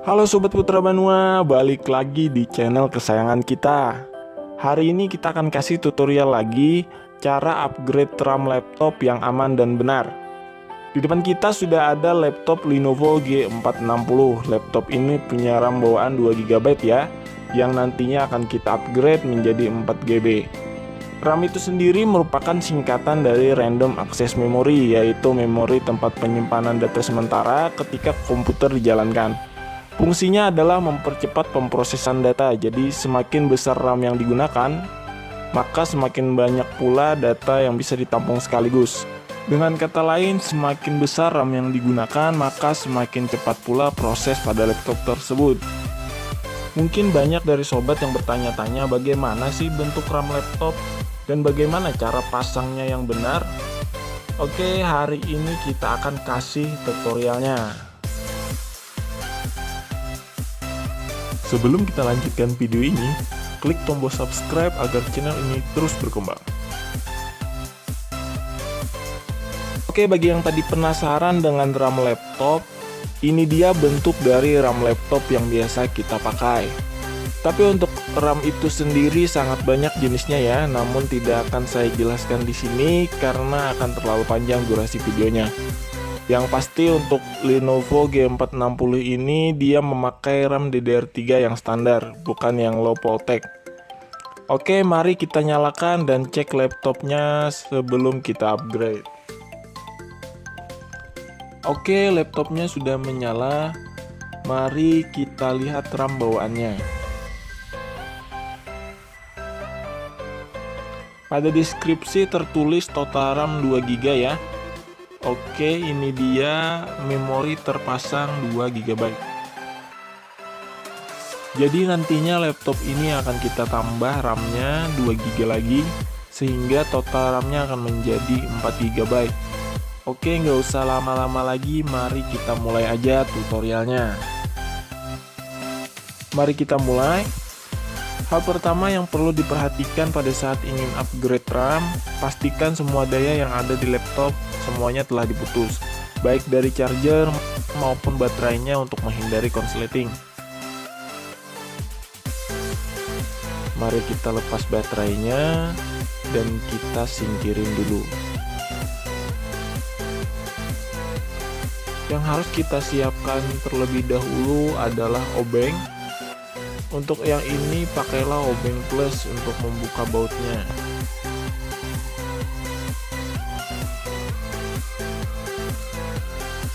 Halo Sobat Putra Banua, balik lagi di channel kesayangan kita. Hari ini kita akan kasih tutorial lagi cara upgrade RAM laptop yang aman dan benar. Di depan kita sudah ada laptop Lenovo G460. Laptop ini punya RAM bawaan 2 GB ya, yang nantinya akan kita upgrade menjadi 4 GB. RAM itu sendiri merupakan singkatan dari Random Access Memory, yaitu memori tempat penyimpanan data sementara ketika komputer dijalankan. Fungsinya adalah mempercepat pemrosesan data, jadi semakin besar RAM yang digunakan, maka semakin banyak pula data yang bisa ditampung sekaligus. Dengan kata lain, semakin besar RAM yang digunakan, maka semakin cepat pula proses pada laptop tersebut. Mungkin banyak dari sobat yang bertanya-tanya bagaimana sih bentuk RAM laptop dan bagaimana cara pasangnya yang benar. Oke, hari ini kita akan kasih tutorialnya. Sebelum kita lanjutkan video ini, klik tombol subscribe agar channel ini terus berkembang. Oke, bagi yang tadi penasaran dengan RAM laptop, ini dia bentuk dari RAM laptop yang biasa kita pakai. Tapi untuk RAM itu sendiri sangat banyak jenisnya ya, namun tidak akan saya jelaskan di sini karena akan terlalu panjang durasi videonya. Yang pasti untuk Lenovo G460 ini dia memakai RAM DDR3 yang standar, bukan yang low voltage. Oke, mari kita nyalakan dan cek laptopnya sebelum kita upgrade. Oke, laptopnya sudah menyala. Mari kita lihat RAM bawaannya. Pada deskripsi tertulis total RAM 2 GB ya. Oke, ini dia memori terpasang 2 GB. Jadi nantinya laptop ini akan kita tambah RAM-nya 2 GB lagi, sehingga total RAM-nya akan menjadi 4 GB. Oke, nggak usah lama-lama lagi, mari kita mulai aja tutorialnya. Mari kita mulai. Hal pertama yang perlu diperhatikan pada saat ingin upgrade RAM, pastikan semua daya yang ada di laptop semuanya telah diputus, baik dari charger maupun baterainya untuk menghindari konsleting. Mari kita lepas baterainya dan kita singkirin dulu. Yang harus kita siapkan terlebih dahulu adalah obeng. Untuk yang ini pakailah obeng plus untuk membuka bautnya.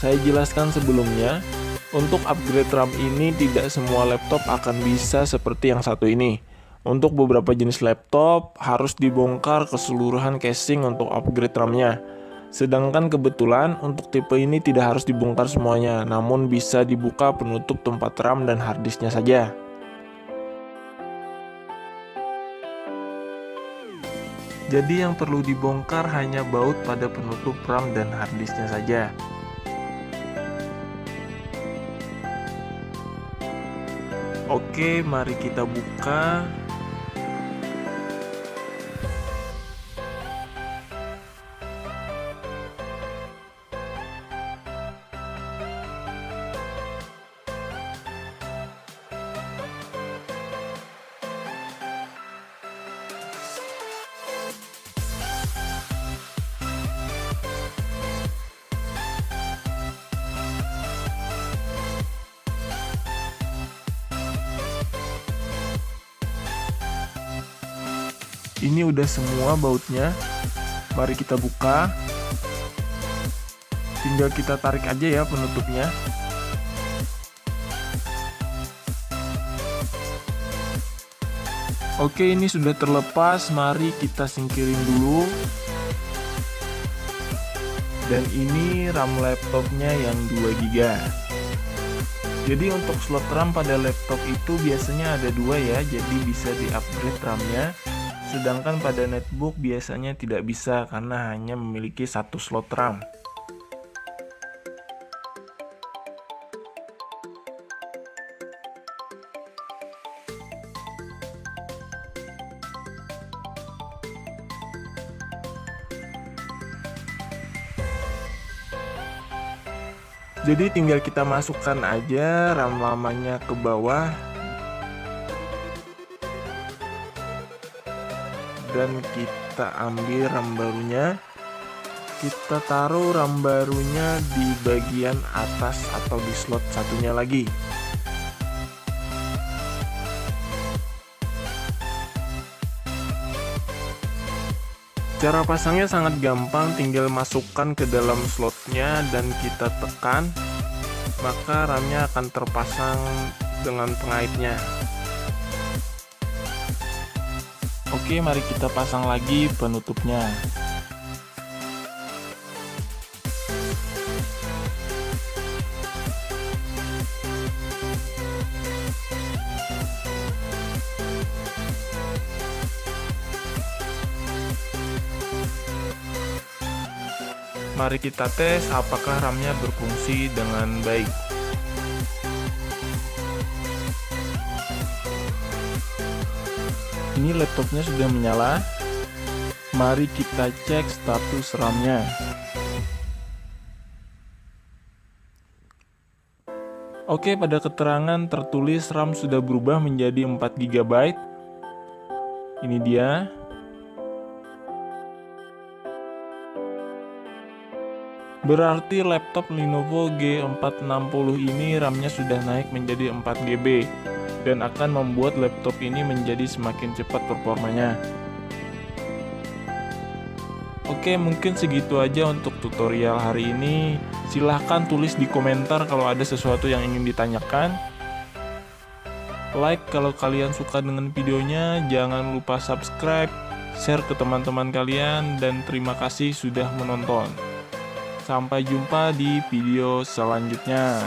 Saya jelaskan sebelumnya, untuk upgrade RAM ini tidak semua laptop akan bisa seperti yang satu ini. Untuk beberapa jenis laptop harus dibongkar keseluruhan casing untuk upgrade RAM-nya. Sedangkan kebetulan untuk tipe ini tidak harus dibongkar semuanya, namun bisa dibuka penutup tempat RAM dan harddisknya saja. Jadi yang perlu dibongkar hanya baut pada penutup RAM dan harddisknya saja. Oke, mari kita buka. Ini udah semua bautnya. Mari kita buka. Tinggal kita tarik aja ya penutupnya. Oke, ini sudah terlepas. Mari kita singkirin dulu. Dan ini RAM laptopnya yang 2 GB. Jadi untuk slot RAM pada laptop itu biasanya ada 2 ya, jadi bisa di-upgrade RAM-nya. Sedangkan pada netbook biasanya tidak bisa karena hanya memiliki 1 slot RAM. Jadi tinggal kita masukkan aja RAM lamanya ke bawah dan kita ambil RAM barunya. Kita taruh RAM barunya di bagian atas atau di slot satunya lagi. Cara pasangnya sangat gampang, tinggal masukkan ke dalam slotnya dan kita tekan, maka RAM-nya akan terpasang dengan pengaitnya. Oke, mari kita pasang lagi penutupnya. Mari kita tes apakah RAM-nya berfungsi dengan baik. Ini laptopnya sudah menyala. Mari kita cek status RAM-nya. Oke, pada keterangan tertulis RAM sudah berubah menjadi 4 GB. Ini dia. Berarti laptop Lenovo G460 ini RAM-nya sudah naik menjadi 4 GB dan akan membuat laptop ini menjadi semakin cepat performanya. Oke, mungkin segitu aja untuk tutorial hari ini. Silahkan tulis di komentar kalau ada sesuatu yang ingin ditanyakan. Like kalau kalian suka dengan videonya, jangan lupa subscribe, share ke teman-teman kalian, dan terima kasih sudah menonton. Sampai jumpa di video selanjutnya.